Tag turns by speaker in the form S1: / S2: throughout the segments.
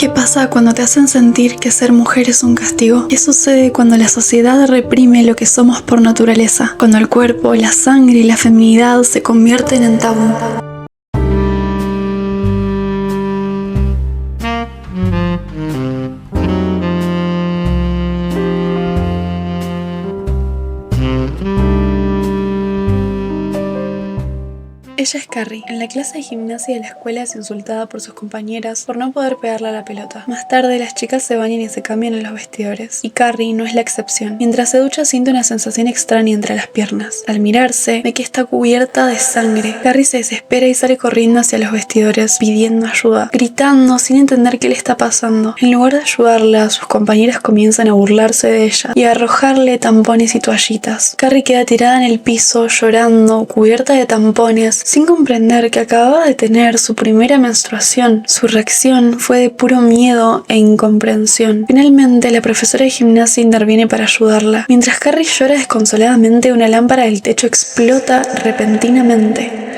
S1: ¿Qué pasa cuando te hacen sentir que ser mujer es un castigo? ¿Qué sucede cuando la sociedad reprime lo que somos por naturaleza? Cuando el cuerpo, la sangre y la feminidad se convierten en tabú. Ella es Carrie. En la clase de gimnasia de la escuela es insultada por sus compañeras por no poder pegarle a la pelota. Más tarde, las chicas se bañan y se cambian en los vestidores. Y Carrie no es la excepción. Mientras se ducha siente una sensación extraña entre las piernas. Al mirarse, ve que está cubierta de sangre. Carrie se desespera y sale corriendo hacia los vestidores, pidiendo ayuda, gritando sin entender qué le está pasando. En lugar de ayudarla, sus compañeras comienzan a burlarse de ella y a arrojarle tampones y toallitas. Carrie queda tirada en el piso, llorando, cubierta de tampones, sin comprender que acababa de tener su primera menstruación. Su reacción fue de puro miedo e incomprensión. Finalmente, la profesora de gimnasia interviene para ayudarla. Mientras Carrie llora desconsoladamente, una lámpara del techo explota repentinamente.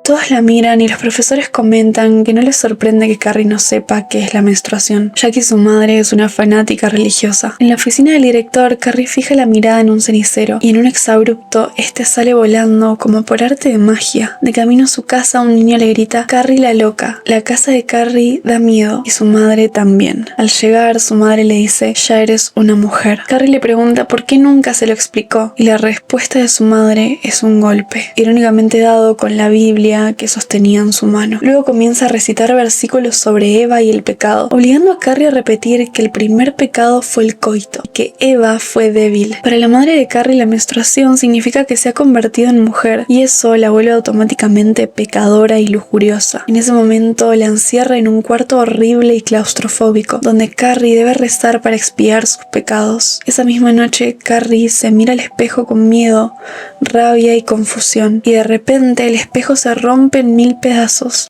S1: Todos la miran y los profesores comentan que no les sorprende que Carrie no sepa qué es la menstruación, ya que su madre es una fanática religiosa. En la oficina del director, Carrie fija la mirada en un cenicero y en un exabrupto, este sale volando como por arte de magia. De camino a su casa, un niño le grita: "Carrie la loca". La casa de Carrie da miedo y su madre también. Al llegar, su madre le dice: "Ya eres una mujer". Carrie le pregunta por qué nunca se lo explicó y la respuesta de su madre es un golpe, irónicamente dado con la Biblia que sostenía en su mano. Luego comienza a recitar versículos sobre Eva y el pecado, obligando a Carrie a repetir que el primer pecado fue el coito y que Eva fue débil. Para la madre de Carrie, la menstruación significa que se ha convertido en mujer y eso la vuelve automáticamente pecadora y lujuriosa. En ese momento la encierra en un cuarto horrible y claustrofóbico, donde Carrie debe rezar para expiar sus pecados. Esa misma noche, Carrie se mira al espejo con miedo, rabia y confusión, y de repente el espejo se rompe en 1000 pedazos.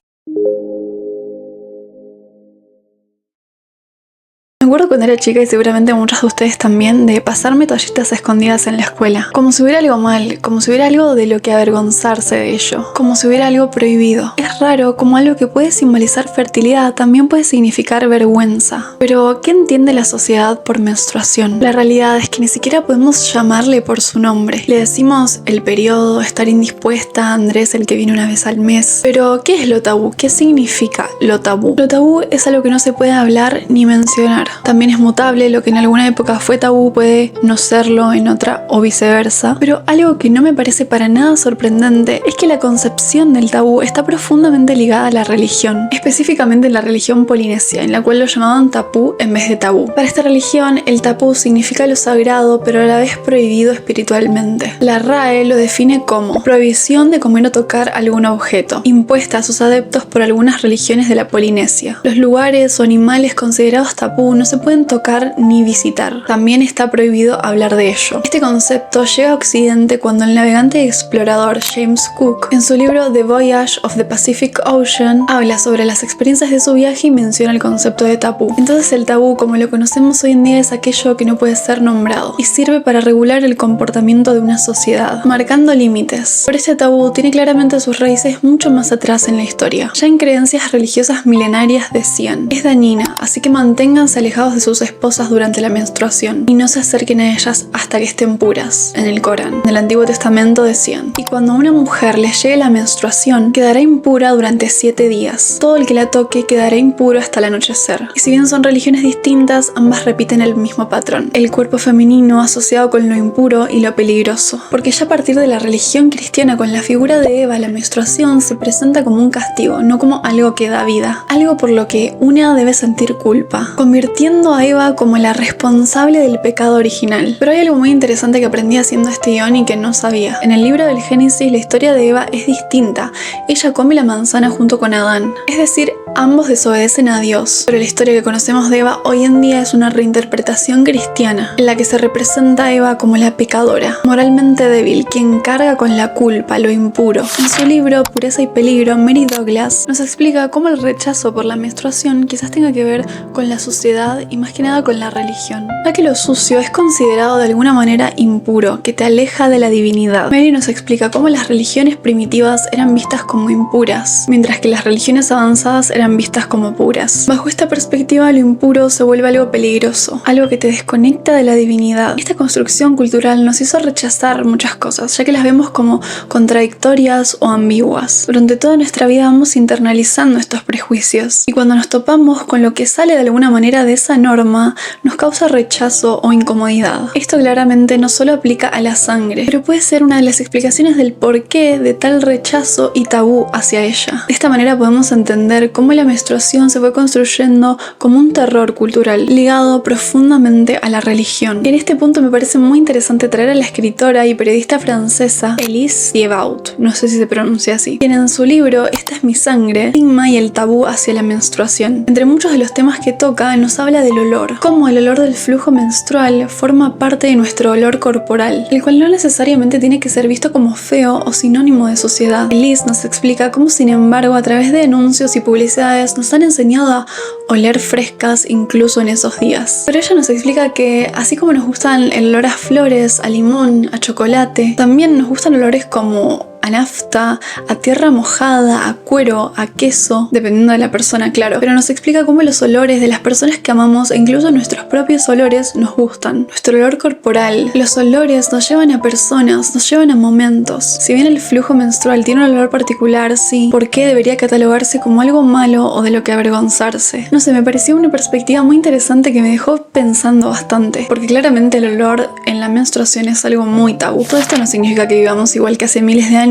S1: Me acuerdo cuando era chica, y seguramente muchos de ustedes también, de pasarme toallitas escondidas en la escuela. Como si hubiera algo mal, como si hubiera algo de lo que avergonzarse de ello, como si hubiera algo prohibido. Es raro como algo que puede simbolizar fertilidad también puede significar vergüenza. Pero, ¿qué entiende la sociedad por menstruación? La realidad es que ni siquiera podemos llamarle por su nombre. Le decimos el periodo, estar indispuesta, Andrés el que viene una vez al mes. Pero, ¿qué es lo tabú? ¿Qué significa lo tabú? Lo tabú es algo que no se puede hablar ni mencionar. También es mutable, lo que en alguna época fue tabú puede no serlo en otra o viceversa. Pero algo que no me parece para nada sorprendente es que la concepción del tabú está profundamente ligada a la religión, específicamente en la religión polinesia, en la cual lo llamaban tapú en vez de tabú. Para esta religión, el tapú significa lo sagrado, pero a la vez prohibido espiritualmente. La RAE lo define como prohibición de comer o tocar algún objeto, impuesta a sus adeptos por algunas religiones de la Polinesia. Los lugares o animales considerados tabú no se pueden tocar ni visitar. También está prohibido hablar de ello. Este concepto llega a Occidente cuando el navegante y explorador James Cook, en su libro The Voyage of the Pacific Ocean, habla sobre las experiencias de su viaje y menciona el concepto de tabú. Entonces el tabú, como lo conocemos hoy en día, es aquello que no puede ser nombrado y sirve para regular el comportamiento de una sociedad, marcando límites. Pero este tabú tiene claramente sus raíces mucho más atrás en la historia. Ya en creencias religiosas milenarias decían: es dañina, así que manténganse alejados de sus esposas durante la menstruación y no se acerquen a ellas hasta que estén puras. En el Corán, en el Antiguo Testamento decían: y cuando a una mujer le llegue la menstruación, quedará impura durante 7 días. Todo el que la toque quedará impuro hasta el anochecer. Y si bien son religiones distintas, ambas repiten el mismo patrón: el cuerpo femenino asociado con lo impuro y lo peligroso. Porque ya a partir de la religión cristiana, con la figura de Eva, la menstruación se presenta como un castigo, no como algo que da vida, algo por lo que una debe sentir culpa, convirtiendo a Eva como la responsable del pecado original. Pero hay algo muy interesante que aprendí haciendo este guión y que no sabía. En el libro del Génesis, la historia de Eva es distinta. Ella come la manzana junto con Adán. Es decir, ambos desobedecen a Dios. Pero la historia que conocemos de Eva hoy en día es una reinterpretación cristiana, en la que se representa a Eva como la pecadora, moralmente débil, quien carga con la culpa, lo impuro. En su libro Pureza y Peligro, Mary Douglas nos explica cómo el rechazo por la menstruación quizás tenga que ver con la suciedad divinidad y más que nada con la religión, ya que lo sucio es considerado de alguna manera impuro, que te aleja de la divinidad. Mary nos explica cómo las religiones primitivas eran vistas como impuras, mientras que las religiones avanzadas eran vistas como puras. Bajo esta perspectiva, lo impuro se vuelve algo peligroso, algo que te desconecta de la divinidad. Esta construcción cultural nos hizo rechazar muchas cosas, ya que las vemos como contradictorias o ambiguas. Durante toda nuestra vida vamos internalizando estos prejuicios, y cuando nos topamos con lo que sale de alguna manera de esa norma, nos causa rechazo o incomodidad. Esto claramente no solo aplica a la sangre, pero puede ser una de las explicaciones del porqué de tal rechazo y tabú hacia ella. De esta manera podemos entender cómo la menstruación se fue construyendo como un terror cultural ligado profundamente a la religión. Y en este punto me parece muy interesante traer a la escritora y periodista francesa Élise Thiebaud, no sé si se pronuncia así, quien en su libro Esta es mi sangre, estigma y el tabú hacia la menstruación. Entre muchos de los temas que toca, nos habla del olor, cómo el olor del flujo menstrual forma parte de nuestro olor corporal, el cual no necesariamente tiene que ser visto como feo o sinónimo de suciedad. Élise nos explica cómo, sin embargo, a través de anuncios y publicidades nos han enseñado a oler frescas incluso en esos días. Pero ella nos explica que así como nos gustan el olor a flores, a limón, a chocolate, también nos gustan olores como a nafta, a tierra mojada, a cuero, a queso, dependiendo de la persona, claro. Pero nos explica cómo los olores de las personas que amamos e incluso nuestros propios olores nos gustan. Nuestro olor corporal, los olores nos llevan a personas, nos llevan a momentos. Si bien el flujo menstrual tiene un olor particular, sí, ¿por qué debería catalogarse como algo malo o de lo que avergonzarse? No sé, me pareció una perspectiva muy interesante que me dejó pensando bastante, porque claramente el olor en la menstruación es algo muy tabú. Todo esto no significa que vivamos igual que hace miles de años,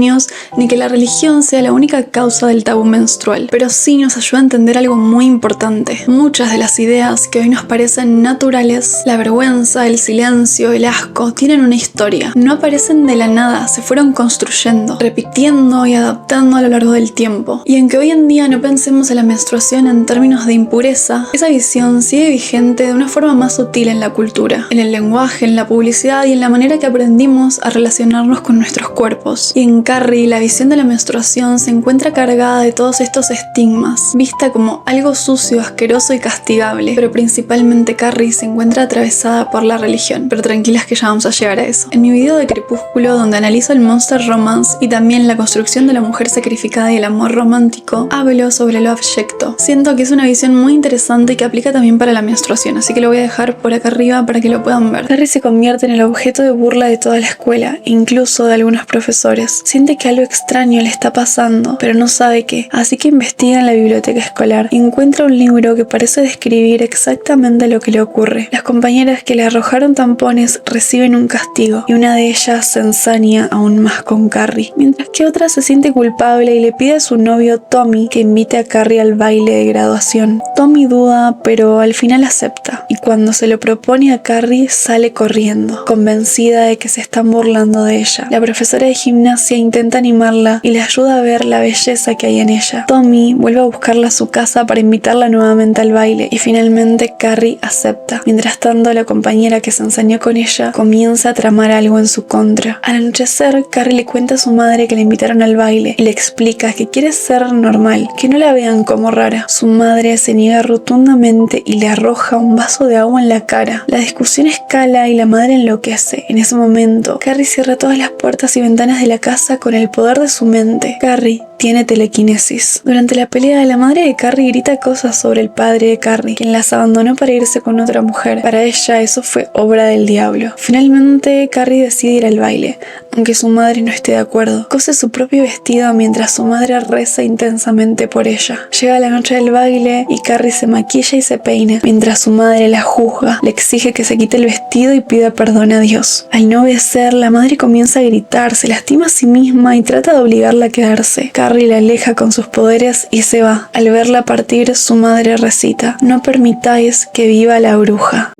S1: ni que la religión sea la única causa del tabú menstrual, pero sí nos ayuda a entender algo muy importante. Muchas de las ideas que hoy nos parecen naturales, la vergüenza, el silencio, el asco, tienen una historia. No aparecen de la nada, se fueron construyendo, repitiendo y adaptando a lo largo del tiempo. Y aunque hoy en día no pensemos en la menstruación en términos de impureza, esa visión sigue vigente de una forma más sutil en la cultura, en el lenguaje, en la publicidad y en la manera que aprendimos a relacionarnos con nuestros cuerpos. Y en Carrie, la visión de la menstruación se encuentra cargada de todos estos estigmas, vista como algo sucio, asqueroso y castigable, pero principalmente Carrie se encuentra atravesada por la religión. Pero tranquilas que ya vamos a llegar a eso. En mi video de Crepúsculo, donde analizo el Monster Romance y también la construcción de la mujer sacrificada y el amor romántico, hablo sobre lo abyecto. Siento que es una visión muy interesante y que aplica también para la menstruación, así que lo voy a dejar por acá arriba para que lo puedan ver. Carrie se convierte en el objeto de burla de toda la escuela, incluso de algunos profesores. Siente que algo extraño le está pasando, pero no sabe qué, así que investiga en la biblioteca escolar y encuentra un libro que parece describir exactamente lo que le ocurre. Las compañeras que le arrojaron tampones reciben un castigo, y una de ellas se ensaña aún más con Carrie, mientras que otra se siente culpable y le pide a su novio Tommy que invite a Carrie al baile de graduación. Tommy duda, pero al final acepta, y cuando se lo propone a Carrie sale corriendo, convencida de que se están burlando de ella. La profesora de gimnasia intenta animarla y le ayuda a ver la belleza que hay en ella. Tommy vuelve a buscarla a su casa para invitarla nuevamente al baile y finalmente Carrie acepta. Mientras tanto, la compañera que se ensañó con ella comienza a tramar algo en su contra. Al anochecer, Carrie le cuenta a su madre que la invitaron al baile y le explica que quiere ser normal, que no la vean como rara. Su madre se niega rotundamente y le arroja un vaso de agua en la cara. La discusión escala y la madre enloquece. En ese momento, Carrie cierra todas las puertas y ventanas de la casa con el poder de su mente. Carrie tiene telequinesis. Durante la pelea, la madre de Carrie grita cosas sobre el padre de Carrie, quien las abandonó para irse con otra mujer. Para ella, eso fue obra del diablo. Finalmente, Carrie decide ir al baile, aunque su madre no esté de acuerdo. Cose su propio vestido mientras su madre reza intensamente por ella. Llega la noche del baile y Carrie se maquilla y se peina, mientras su madre la juzga, le exige que se quite el vestido y pida perdón a Dios. Al no obedecer, la madre comienza a gritar, se lastima a sí misma y trata de obligarla a quedarse. Carrie la aleja con sus poderes y se va. Al verla partir, su madre recita: "No permitáis que viva la bruja".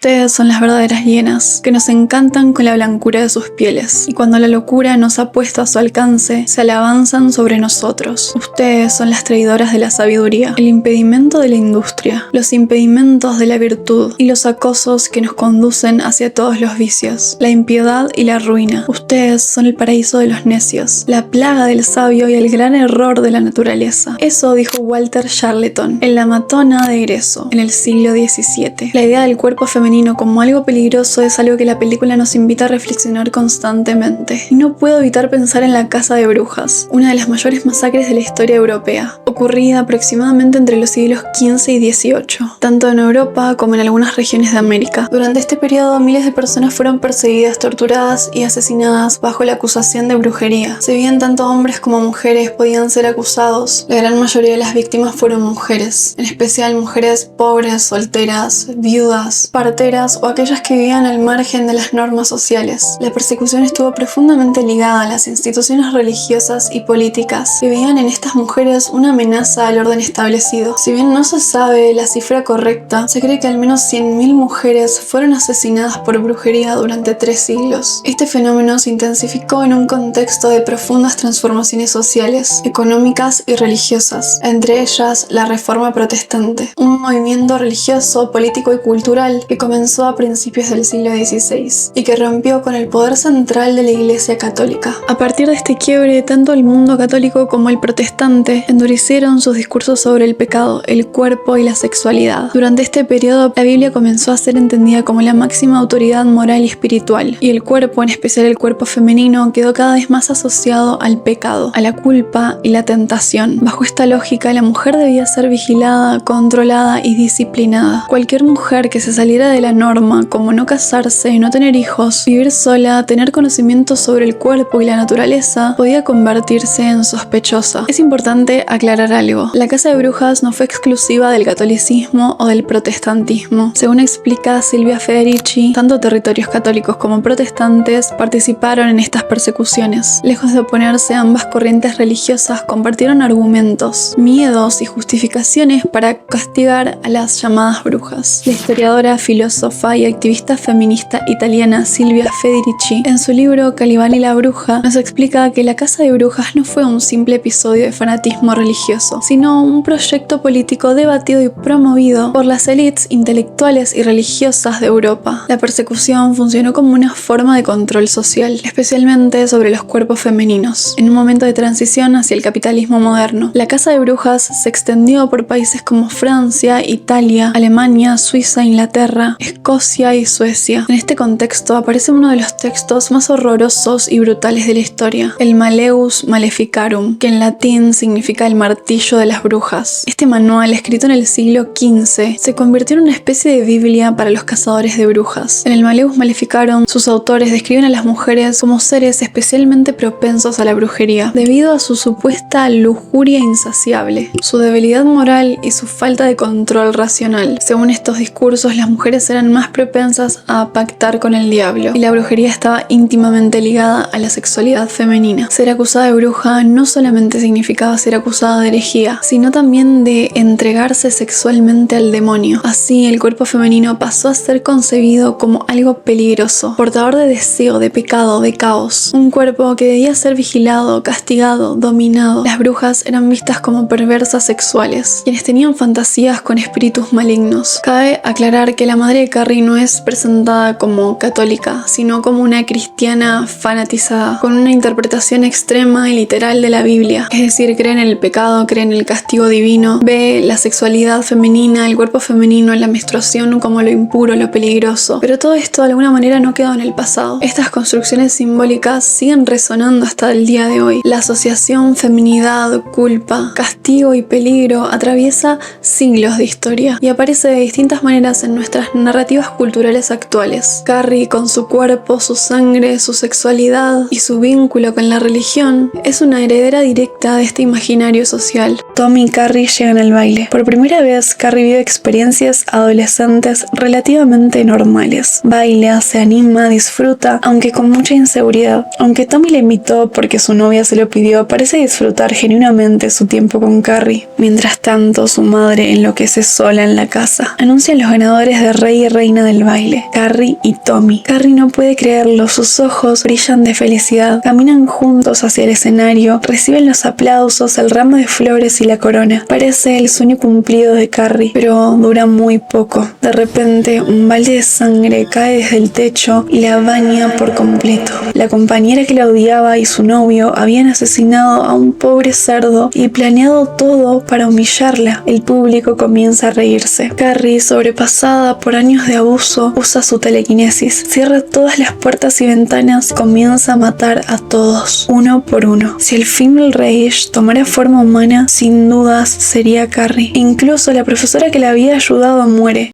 S1: Ustedes son las verdaderas hienas, que nos encantan con la blancura de sus pieles, y cuando la locura nos ha puesto a su alcance, se alabanzan sobre nosotros. Ustedes son las traidoras de la sabiduría, el impedimento de la industria, los impedimentos de la virtud y los acosos que nos conducen hacia todos los vicios, la impiedad y la ruina. Ustedes son el paraíso de los necios, la plaga del sabio y el gran error de la naturaleza. Eso dijo Walter Charleton en La Matona de Egreso, en el siglo XVII. La idea del cuerpo femenino como algo peligroso es algo que la película nos invita a reflexionar constantemente. Y no puedo evitar pensar en la Casa de Brujas, una de las mayores masacres de la historia europea, ocurrida aproximadamente entre los siglos XV y XVIII, tanto en Europa como en algunas regiones de América. Durante este periodo, miles de personas fueron perseguidas, torturadas y asesinadas bajo la acusación de brujería. Si bien tanto hombres como mujeres podían ser acusados, la gran mayoría de las víctimas fueron mujeres, en especial mujeres pobres, solteras, viudas, parteras o aquellas que vivían al margen de las normas sociales. La persecución estuvo profundamente ligada a las instituciones religiosas y políticas que veían en estas mujeres una amenaza al orden establecido. Si bien no se sabe la cifra correcta, se cree que al menos 100.000 mujeres fueron asesinadas por brujería durante 3 siglos. Este fenómeno se intensificó en un contexto de profundas transformaciones sociales, económicas y religiosas, entre ellas la Reforma Protestante, un movimiento religioso, político y cultural que comenzó a principios del siglo XVI y que rompió con el poder central de la Iglesia Católica. A partir de este quiebre, tanto el mundo católico como el protestante endurecieron sus discursos sobre el pecado, el cuerpo y la sexualidad. Durante este periodo, la Biblia comenzó a ser entendida como la máxima autoridad moral y espiritual, y el cuerpo, en especial el cuerpo femenino, quedó cada vez más asociado al pecado, a la culpa y la tentación. Bajo esta lógica, la mujer debía ser vigilada, controlada y disciplinada. Cualquier mujer que se saliera de la norma, como no casarse, no tener hijos, vivir sola, tener conocimientos sobre el cuerpo y la naturaleza, podía convertirse en sospechosa. Es importante aclarar algo. La Casa de Brujas no fue exclusiva del catolicismo o del protestantismo. Según explica Silvia Federici, tanto territorios católicos como protestantes participaron en estas persecuciones. Lejos de oponerse a ambas corrientes religiosas, compartieron argumentos, miedos y justificaciones para castigar a las llamadas brujas. La historiadora, filósofa y activista feminista italiana Silvia Federici, en su libro Calibán y la bruja, nos explica que la Casa de Brujas no fue un simple episodio de fanatismo religioso, sino un proyecto político debatido y promovido por las élites intelectuales y religiosas de Europa. La persecución funcionó como una forma de control social, especialmente sobre los cuerpos femeninos, en un momento de transición hacia el capitalismo moderno. La Casa de Brujas se extendió por países como Francia, Italia, Alemania, Suiza, Inglaterra, Escocia y Suecia. En este contexto aparece uno de los textos más horrorosos y brutales de la historia, el Malleus Maleficarum, que en latín significa el martillo de las brujas. Este manual, escrito en el siglo XV, se convirtió en una especie de Biblia para los cazadores de brujas. En el Malleus Maleficarum, sus autores describen a las mujeres como seres especialmente propensos a la brujería, debido a su supuesta lujuria insaciable, su debilidad moral y su falta de control racional. Según estos discursos, las mujeres eran más propensas a pactar con el diablo, y la brujería estaba íntimamente ligada a la sexualidad femenina. Ser acusada de bruja no solamente significaba ser acusada de herejía, sino también de entregarse sexualmente al demonio. Así, el cuerpo femenino pasó a ser concebido como algo peligroso, portador de deseo, de pecado, de caos. Un cuerpo que debía ser vigilado, castigado, dominado. Las brujas eran vistas como perversas sexuales, quienes tenían fantasías con espíritus malignos. Cabe aclarar que la madre de Carrie no es presentada como católica, sino como una cristiana fanatizada, con una interpretación extrema y literal de la Biblia. Es decir, cree en el pecado, cree en el castigo divino, ve la sexualidad femenina, el cuerpo femenino, la menstruación como lo impuro, lo peligroso. Pero todo esto de alguna manera no quedó en el pasado. Estas construcciones simbólicas siguen resonando hasta el día de hoy. La asociación feminidad, culpa, castigo y peligro atraviesa siglos de historia y aparece de distintas maneras en nuestras narrativas culturales actuales. Carrie, con su cuerpo, su sangre, su sexualidad y su vínculo con la religión, es una heredera directa de este imaginario social. Tommy y Carrie llegan al baile. Por primera vez, Carrie vive experiencias adolescentes relativamente normales. Baila, se anima, disfruta, aunque con mucha inseguridad. Aunque Tommy la invitó porque su novia se lo pidió, parece disfrutar genuinamente su tiempo con Carrie. Mientras tanto, su madre enloquece sola en la casa. Anuncian los ganadores de Rey rey y reina del baile, Carrie y Tommy. Carrie no puede creerlo, sus ojos brillan de felicidad. Caminan juntos hacia el escenario, reciben los aplausos, el ramo de flores y la corona. Parece el sueño cumplido de Carrie, pero dura muy poco. De repente, un balde de sangre cae desde el techo y la baña por completo. La compañera que la odiaba y su novio habían asesinado a un pobre cerdo y planeado todo para humillarla. El público comienza a reírse. Carrie, sobrepasada por años de abuso, usa su telequinesis, cierra todas las puertas y ventanas y comienza a matar a todos, uno por uno. Si el Female Rage tomara forma humana, sin dudas sería Carrie. Incluso la profesora que la había ayudado muere.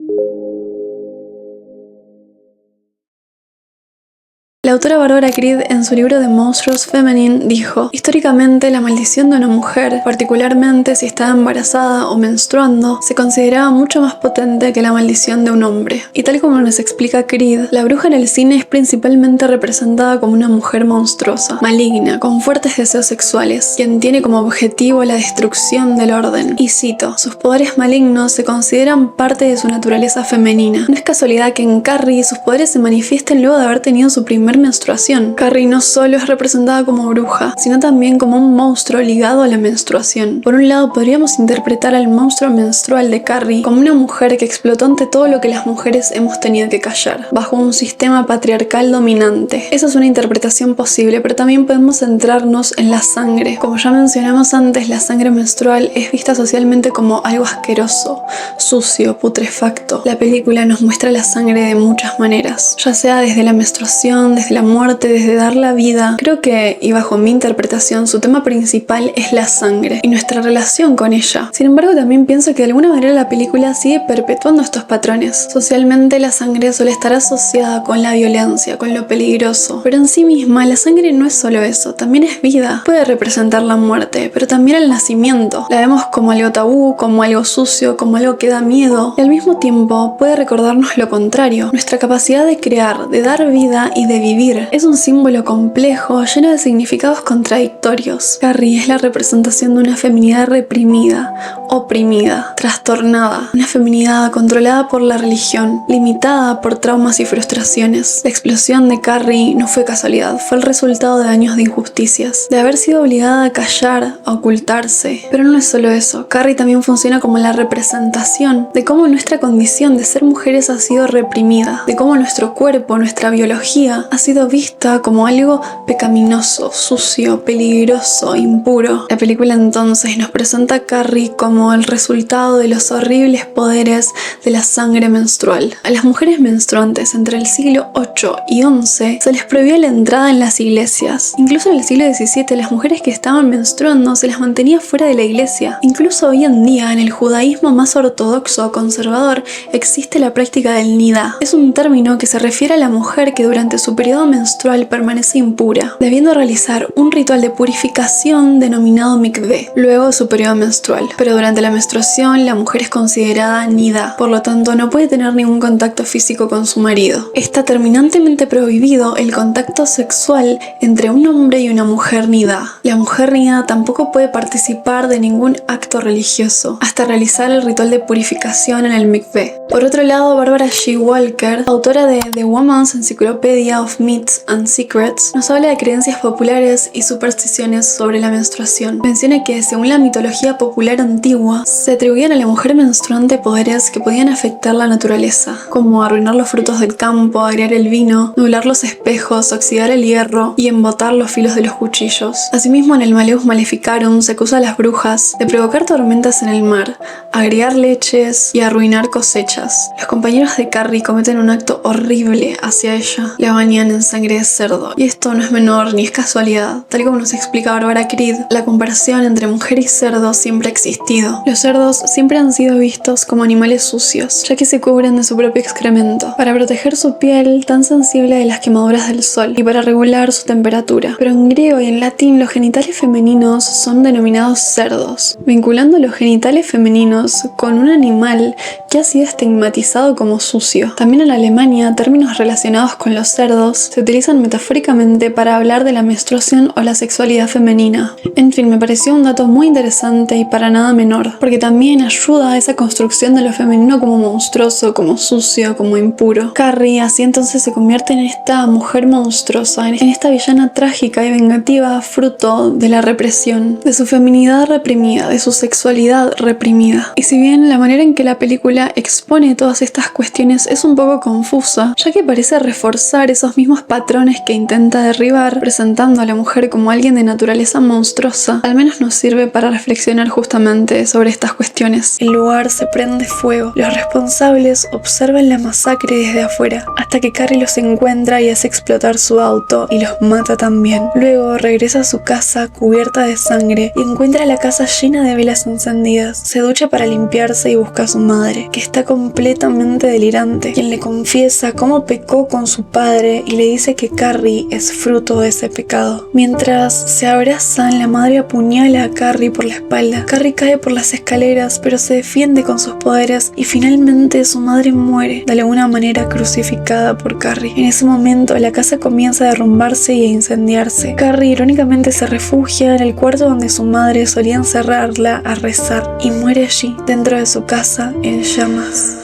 S1: La autora Barbara Creed, en su libro de Monstrous Feminine, dijo: históricamente, la maldición de una mujer, particularmente si estaba embarazada o menstruando, se consideraba mucho más potente que la maldición de un hombre. Y tal como nos explica Creed, la bruja en el cine es principalmente representada como una mujer monstruosa, maligna, con fuertes deseos sexuales, quien tiene como objetivo la destrucción del orden. Y cito: sus poderes malignos se consideran parte de su naturaleza femenina. No es casualidad que en Carrie sus poderes se manifiesten luego de haber tenido su primer menstruación. Carrie no solo es representada como bruja, sino también como un monstruo ligado a la menstruación. Por un lado, podríamos interpretar al monstruo menstrual de Carrie como una mujer que explotó ante todo lo que las mujeres hemos tenido que callar, bajo un sistema patriarcal dominante. Esa es una interpretación posible, pero también podemos centrarnos en la sangre. Como ya mencionamos antes, la sangre menstrual es vista socialmente como algo asqueroso, sucio, putrefacto. La película nos muestra la sangre de muchas maneras, ya sea desde la menstruación, desde la muerte, desde dar la vida. Creo que, y bajo mi interpretación, su tema principal es la sangre y nuestra relación con ella. Sin embargo, también pienso que de alguna manera la película sigue perpetuando estos patrones. Socialmente, la sangre suele estar asociada con la violencia, con lo peligroso, pero en sí misma la sangre no es solo eso, también es vida. Puede representar la muerte, pero también el nacimiento. La vemos como algo tabú, como algo sucio, como algo que da miedo, y al mismo tiempo puede recordarnos lo contrario, nuestra capacidad de crear, de dar vida y de vivir. Es un símbolo complejo, lleno de significados contradictorios. Carrie es la representación de una feminidad reprimida, oprimida, trastornada, una feminidad controlada por la religión, limitada por traumas y frustraciones. La explosión de Carrie no fue casualidad, fue el resultado de años de injusticias, de haber sido obligada a callar, a ocultarse. Pero no es solo eso, Carrie también funciona como la representación de cómo nuestra condición de ser mujeres ha sido reprimida, de cómo nuestro cuerpo, nuestra biología ha sido vista como algo pecaminoso, sucio, peligroso, impuro. La película entonces nos presenta a Carrie como el resultado de los horribles poderes de la sangre menstrual. A las mujeres menstruantes entre el siglo VIII y XI se les prohibía la entrada en las iglesias. Incluso en el siglo XVII las mujeres que estaban menstruando se las mantenía fuera de la iglesia. Incluso hoy en día en el judaísmo más ortodoxo o conservador existe la práctica del nidá. Es un término que se refiere a la mujer que durante su periodo menstrual permanece impura, debiendo realizar un ritual de purificación denominado mikveh, luego de su periodo menstrual. Pero durante la menstruación la mujer es considerada nidá, por lo tanto no puede tener ningún contacto físico con su marido. Está terminantemente prohibido el contacto sexual entre un hombre y una mujer nidá. La mujer nidá tampoco puede participar de ningún acto religioso hasta realizar el ritual de purificación en el mikveh. Por otro lado, Barbara G. Walker, autora de The Woman's Encyclopedia of Myths and Secrets, nos habla de creencias populares y supersticiones sobre la menstruación. Menciona que, según la mitología popular antigua, se atribuían a la mujer menstruante poderes que podían afectar la naturaleza, como arruinar los frutos del campo, agriar el vino, nublar los espejos, oxidar el hierro y embotar los filos de los cuchillos. Asimismo, en el Maleus Maleficarum se acusa a las brujas de provocar tormentas en el mar, agregar leches y arruinar cosechas. Los compañeros de Carrie cometen un acto horrible hacia ella. La bañan en sangre de cerdo. Y esto no es menor ni es casualidad. Tal como nos explica Barbara Creed, la comparación entre mujer y cerdo siempre ha existido. Los cerdos siempre han sido vistos como animales sucios, ya que se cubren de su propio excremento, para proteger su piel tan sensible de las quemaduras del sol y para regular su temperatura. Pero en griego y en latín los genitales femeninos son denominados cerdos, vinculando los genitales femeninos con un animal que ha sido estigmatizado como sucio. También en Alemania, términos relacionados con los cerdos se utilizan metafóricamente para hablar de la menstruación o la sexualidad femenina. En fin, me pareció un dato muy interesante y para nada menor, porque también ayuda a esa construcción de lo femenino como monstruoso, como sucio, como impuro. Carrie así entonces se convierte en esta mujer monstruosa, en esta villana trágica y vengativa, fruto de la represión, de su feminidad reprimida, de su sexualidad reprimida. Y si bien la manera en que la película expone todas estas cuestiones es un poco confusa, ya que parece reforzar esos mismos patrones que intenta derribar, presentando a la mujer como alguien de naturaleza monstruosa, al menos nos sirve para reflexionar justamente sobre estas cuestiones. El lugar se prende fuego, los responsables observan la masacre desde afuera, hasta que Carrie los encuentra y hace explotar su auto y los mata también. Luego regresa a su casa cubierta de sangre y encuentra la casa llena de velas encendidas. Se ducha para limpiarse y busca a su madre, que está completamente delirante, quien le confiesa cómo pecó con su padre y le dice que Carrie es fruto de ese pecado. Mientras se abrazan, la madre apuñala a Carrie por la espalda. Carrie cae por las escaleras, pero se defiende con sus poderes y finalmente su madre muere, de alguna manera crucificada por Carrie. En ese momento la casa comienza a derrumbarse y a incendiarse. Carrie irónicamente se refugia en el cuarto donde su madre solía encerrarla a rezar y muere allí, dentro de su casa, en llamas.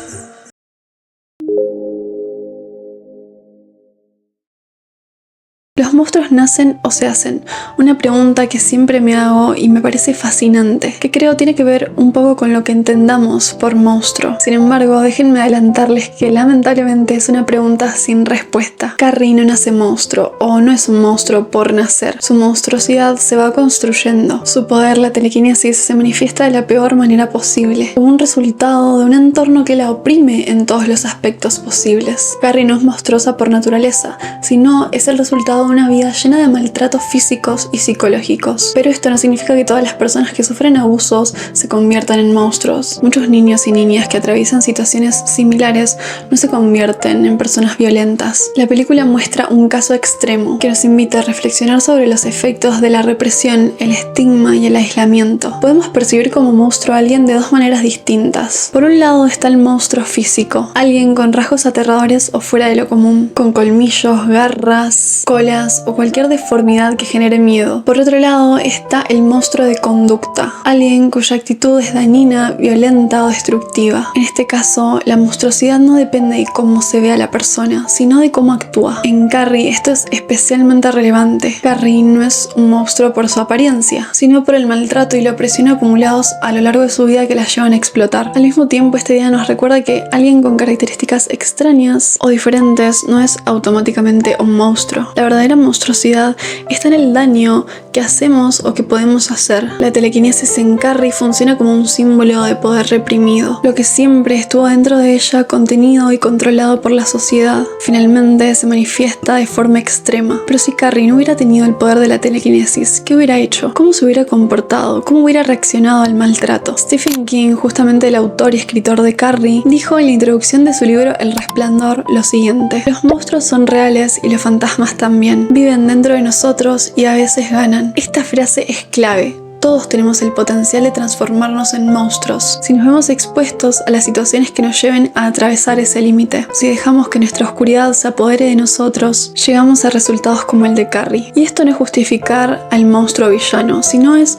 S1: ¿Los monstruos nacen o se hacen? Una pregunta que siempre me hago y me parece fascinante, que creo tiene que ver un poco con lo que entendamos por monstruo. Sin embargo, déjenme adelantarles que lamentablemente es una pregunta sin respuesta. Carrie no nace monstruo o no es un monstruo por nacer. Su monstruosidad se va construyendo. Su poder, la telequinesis, se manifiesta de la peor manera posible, como un resultado de un entorno que la oprime en todos los aspectos posibles. Carrie no es monstruosa por naturaleza, sino es el resultado una vida llena de maltratos físicos y psicológicos. Pero esto no significa que todas las personas que sufren abusos se conviertan en monstruos. Muchos niños y niñas que atraviesan situaciones similares no se convierten en personas violentas. La película muestra un caso extremo que nos invita a reflexionar sobre los efectos de la represión, el estigma y el aislamiento. Podemos percibir como monstruo a alguien de dos maneras distintas. Por un lado está el monstruo físico, alguien con rasgos aterradores o fuera de lo común, con colmillos, garras, colas o cualquier deformidad que genere miedo. Por otro lado está el monstruo de conducta, alguien cuya actitud es dañina, violenta o destructiva. En este caso, la monstruosidad no depende de cómo se ve a la persona, sino de cómo actúa. En Carrie esto es especialmente relevante. Carrie no es un monstruo por su apariencia, sino por el maltrato y la opresión acumulados a lo largo de su vida que la llevan a explotar. Al mismo tiempo, este día nos recuerda que alguien con características extrañas o diferentes no es automáticamente un monstruo. La verdadera monstruosidad está en el daño que hacemos o que podemos hacer. La telequinesis en Carrie funciona como un símbolo de poder reprimido, lo que siempre estuvo dentro de ella, contenido y controlado por la sociedad. Finalmente se manifiesta de forma extrema. Pero si Carrie no hubiera tenido el poder de la telequinesis, ¿qué hubiera hecho? ¿Cómo se hubiera comportado? ¿Cómo hubiera reaccionado al maltrato? Stephen King, justamente el autor y escritor de Carrie, dijo en la introducción de su libro El Resplandor lo siguiente: los monstruos son reales y los fantasmas también. Viven dentro de nosotros y a veces ganan. Esta frase es clave. Todos tenemos el potencial de transformarnos en monstruos si nos vemos expuestos a las situaciones que nos lleven a atravesar ese límite. Si dejamos que nuestra oscuridad se apodere de nosotros, llegamos a resultados como el de Carrie. Y esto no es justificar al monstruo villano, sino es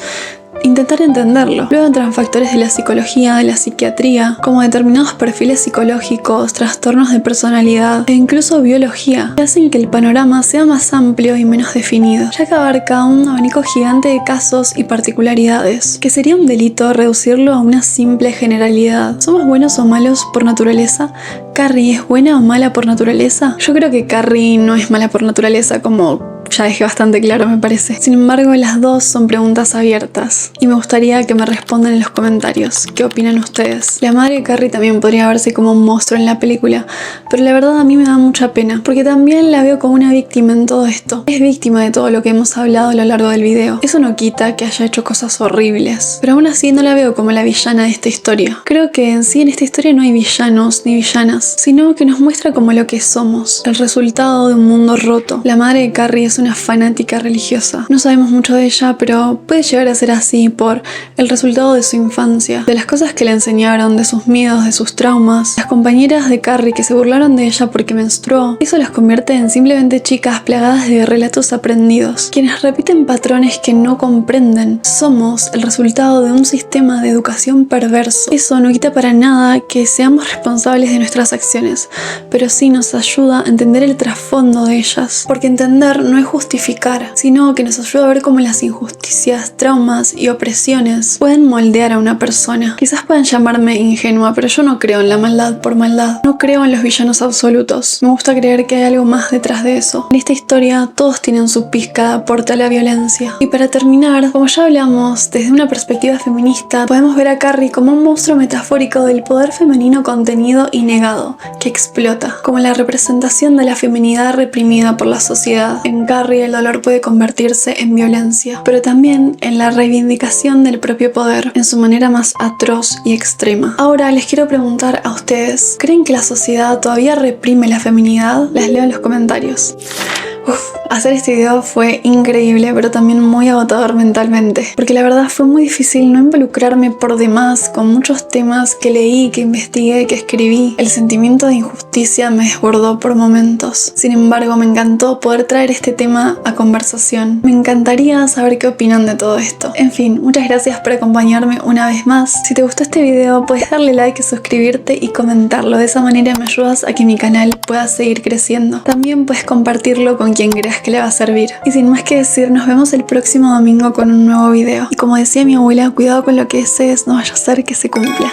S1: intentar entenderlo. Luego entran factores de la psicología, de la psiquiatría, como determinados perfiles psicológicos, trastornos de personalidad e incluso biología, que hacen que el panorama sea más amplio y menos definido, ya que abarca un abanico gigante de casos y particularidades, que sería un delito reducirlo a una simple generalidad. ¿Somos buenos o malos por naturaleza? ¿Carrie es buena o mala por naturaleza? Yo creo que Carrie no es mala por naturaleza, como ya dejé bastante claro, me parece. Sin embargo, las dos son preguntas abiertas y me gustaría que me respondan en los comentarios. ¿Qué opinan ustedes? La madre de Carrie también podría verse como un monstruo en la película, pero la verdad a mí me da mucha pena, porque también la veo como una víctima en todo esto. Es víctima de todo lo que hemos hablado a lo largo del video. Eso no quita que haya hecho cosas horribles, pero aún así no la veo como la villana de esta historia. Creo que en sí en esta historia no hay villanos ni villanas, sino que nos muestra como lo que somos, el resultado de un mundo roto. La madre de Carrie es es una fanática religiosa. No sabemos mucho de ella, pero puede llegar a ser así por el resultado de su infancia, de las cosas que le enseñaron, de sus miedos, de sus traumas. Las compañeras de Carrie que se burlaron de ella porque menstruó, eso las convierte en simplemente chicas plagadas de relatos aprendidos, quienes repiten patrones que no comprenden. Somos el resultado de un sistema de educación perverso. Eso no quita para nada que seamos responsables de nuestras acciones, pero sí nos ayuda a entender el trasfondo de ellas, porque entender no es justificar, sino que nos ayuda a ver cómo las injusticias, traumas y opresiones pueden moldear a una persona. Quizás puedan llamarme ingenua, pero yo no creo en la maldad por maldad. No creo en los villanos absolutos. Me gusta creer que hay algo más detrás de eso. En esta historia todos tienen su pizca de aporte a la violencia. Y para terminar, como ya hablamos, desde una perspectiva feminista, podemos ver a Carrie como un monstruo metafórico del poder femenino contenido y negado, que explota, como la representación de la feminidad reprimida por la sociedad. En Carrie el dolor puede convertirse en violencia, pero también en la reivindicación del propio poder, en su manera más atroz y extrema. Ahora les quiero preguntar a ustedes, ¿creen que la sociedad todavía reprime la feminidad? Las leo en los comentarios. Hacer este video fue increíble, pero también muy agotador mentalmente, porque la verdad fue muy difícil no involucrarme por demás con muchos temas que leí, que investigué, que escribí. El sentimiento de injusticia me desbordó por momentos. Sin embargo, me encantó poder traer este tema a conversación. Me encantaría saber qué opinan de todo esto. En fin, muchas gracias por acompañarme una vez más. Si te gustó este video, puedes darle like, suscribirte y comentarlo. De esa manera me ayudas a que mi canal pueda seguir creciendo. También puedes compartirlo con quien creas que le va a servir. Y sin más que decir, nos vemos el próximo domingo con un nuevo video. Y como decía mi abuela, cuidado con lo que desees, no vaya a ser que se cumpla.